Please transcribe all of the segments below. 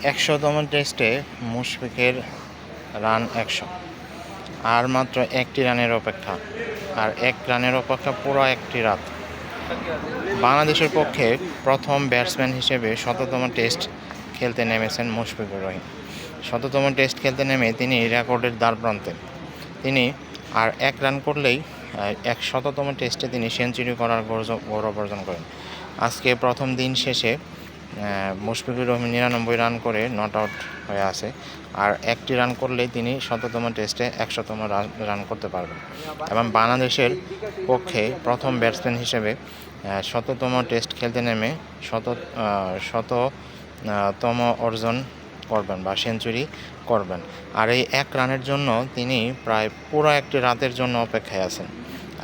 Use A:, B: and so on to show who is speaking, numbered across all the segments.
A: ১০০তম টেস্টে মুশফিকের রান ১০০, আর মাত্র একটি রানের অপেক্ষা, আর এক রানের অপেক্ষা পুরো একটি রাত। বাংলাদেশের পক্ষে প্রথম ব্যাটসম্যান হিসেবে ১০০তম টেস্ট খেলতে নেমেছেন মুশফিকুর রহিম। ১০০তম টেস্ট খেলতে নেমে তিনি রেকর্ডের দ্বারপ্রান্তে। তিনি আর এক রান করলেই ১০০তম টেস্টে তিনি সেঞ্চুরি করার গৌরব অর্জন করেন। আজকে প্রথম দিন শেষে মুশফিকুর রহিম ৯৯ রান করে নট আউট হয়ে আছে, আর একটি রান করলেই তিনি ১০০তম টেস্টে ১০০তম রান করতে পারবেন এবং বাংলাদেশের পক্ষে প্রথম ব্যাটসম্যান হিসেবে ১০০তম টেস্ট খেলতে নেমে ১০০তম অর্জন করবেন বা সেঞ্চুরি করবেন। আর এই এক রানের জন্য তিনি প্রায় পুরো একটি রাতের জন্য অপেক্ষায় আছেন।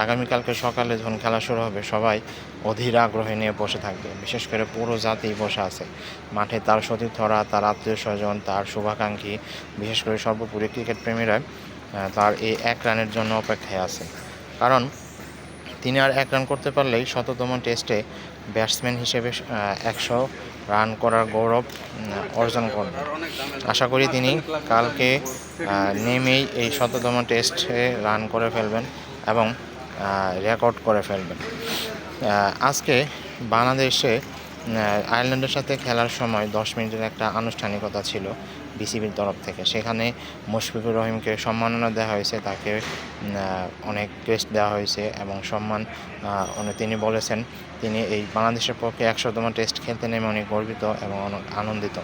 A: আগামীকালকে সকালে যখন খেলা শুরু হবে সবাই অধীর আগ্রহে নিয়ে বসে থাকবে, বিশেষ করে পুরো জাতি বসে আছে মাঠে। তার সতীর্থরা, তার আত্মীয় স্বজন, তার শুভাকাঙ্ক্ষী, বিশেষ করে সর্বোপরি ক্রিকেট প্রেমীরা তার এই এক রানের জন্য অপেক্ষায় আছে। কারণ তিনি আর এক রান করতে পারলেই ১০০তম টেস্টে ব্যাটসম্যান হিসেবে ১০০ রান করার গৌরব অর্জন করবেন। আশা করি তিনি কালকে নেমেই এই ১০০তম টেস্টে রান করে ফেলবেন এবং রেকর্ড করে ফেলবেন। আজকে বাংলাদেশে আয়ারল্যান্ডের সাথে খেলার সময় ১০ মিনিটের একটা আনুষ্ঠানিকতা ছিল বিসিবির তরফ থেকে। সেখানে মুশফিকুর রহিমকে সম্মাননা দেওয়া হয়েছে, তাকে অনেক ক্রেস্ট দেওয়া হয়েছে এবং সম্মান। তিনি বলেছেন তিনি এই বাংলাদেশের পক্ষে ১০০তম টেস্ট খেলতে নেমে অনেক গর্বিত এবং অনেক আনন্দিত।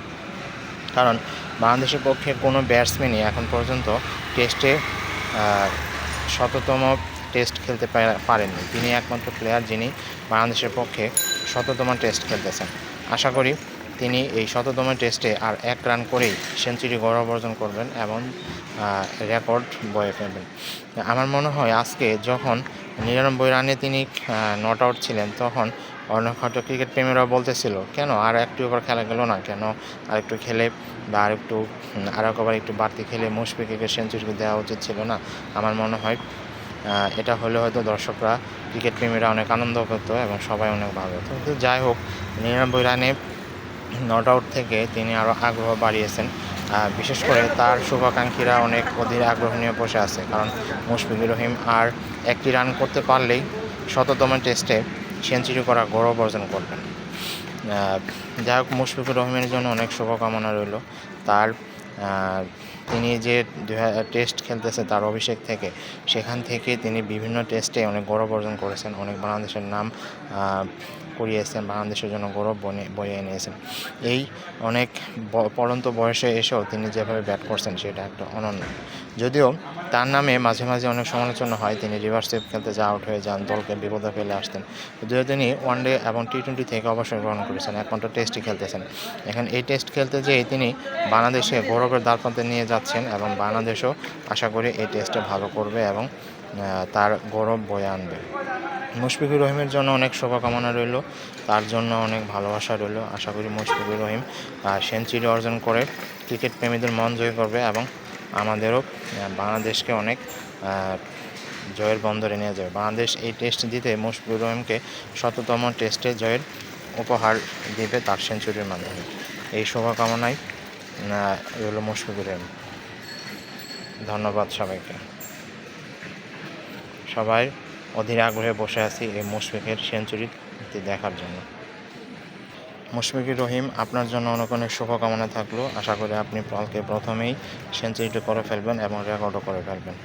A: কারণ বাংলাদেশের পক্ষে কোনো ব্যাটসম্যানই এখন পর্যন্ত টেস্টে ১০০তম টেস্ট খেলতে পারেননি। তিনি একমাত্র প্লেয়ার যিনি বাংলাদেশের পক্ষে ১০০তম টেস্ট খেলতেছেন। আশা করি তিনি এই ১০০তম টেস্টে আর এক রান করেই সেঞ্চুরি গৌরব অর্জন করবেন এবং রেকর্ড বয়ে ফেলবেন। আমার মনে হয় আজকে যখন ৯৯ রানে তিনি নট আউট ছিলেন, তখন অনেক হয়তো ক্রিকেট প্রেমীরাও বলতেছিল কেন আর একটু ওভার খেলা গেল না, কেন আরেকটু খেলে বা আরেক ওভার একটু বাড়তি খেলে মুশফিককে সেঞ্চুরি দেওয়া উচিত ছিল না। আমার মনে হয় এটা হলে হয়তো দর্শকরা, ক্রিকেট প্রেমীরা অনেক আনন্দ করতো এবং সবাই অনেক ভালো হতো। কিন্তু যাই হোক, ৯৯ রানে নট আউট থেকে তিনি আরও আগ্রহ বাড়িয়েছেন। বিশেষ করে তার শুভাকাঙ্ক্ষীরা অনেক অধীর আগ্রহ নিয়ে বসে আছে, কারণ মুশফিকুর রহিম আর একটি রান করতে পারলেই ১০০তম টেস্টে সেঞ্চুরি করা গৌরব অর্জন করবেন। যাই হোক, মুশফিকুর রহিমের জন্য অনেক শুভকামনা রইল। তিনি যে টেস্ট খেলতেছে তার অভিষেক থেকে, সেখান থেকে তিনি বিভিন্ন টেস্টে অনেক গৌরব অর্জন করেছেন, অনেক বাংলাদেশের নাম করিয়েছেন, বাংলাদেশের জন্য গৌরব বয়ে এনেছেন। এই অনেক পড়ন্ত বয়সে এসেও তিনি যেভাবে ব্যাট করছেন সেটা একটা অনন্য। যদিও তার নামে মাঝে মাঝে অনেক সমালোচনা হয়, তিনি রিভার্স সুইপ খেলতে আউট হয়ে যান, দলকে বিপদে ফেলে আসতেন। যদিও তিনি ওয়ানডে এবং টি-20 থেকে অবসর গ্রহণ করেছেন, একমাত্র টেস্টই খেলতেছেন। এখন এই টেস্ট খেলতে যেয়ে তিনি বাংলাদেশে গৌরবের দ্বারপ্রান্তে নিয়ে যাচ্ছেন এবং বাংলাদেশও আশা করি এই টেস্টে ভালো করবে এবং তার গৌরব বয়ে আনবে। মুশফিকুর রহিমের জন্য অনেক শুভকামনা রইল, তার জন্য অনেক ভালোবাসা রইল। আশা করি মুশফিকুর রহিম সেঞ্চুরি অর্জন করে ক্রিকেট প্রেমীদের মন জয় করবে এবং আমাদেরও বাংলাদেশকে অনেক জয়ের বন্দরে নিয়ে যাবে। বাংলাদেশ এই টেস্ট জিতে মুশফিকুর রহিমকে ১০০তম টেস্টে জয়ের উপহার দেবে তার সেঞ্চুরির মাধ্যমে। এই শুভকামনায় রইল মুশফিকুর রহিম। ধন্যবাদ সবাইকে। সবাই অধীর আগ্রহে বসে আছি এই মুশফিকের সেঞ্চুরি দেখার জন্য। মুশফিকুর রহিম, আপনার জন্য অনেক অনেক শুভকামনা থাকলো। আশা করি আপনি কালকে প্রথমেই সেঞ্চুরিটি করে ফেলবেন এবং রেকর্ডও করে ফেলবেন।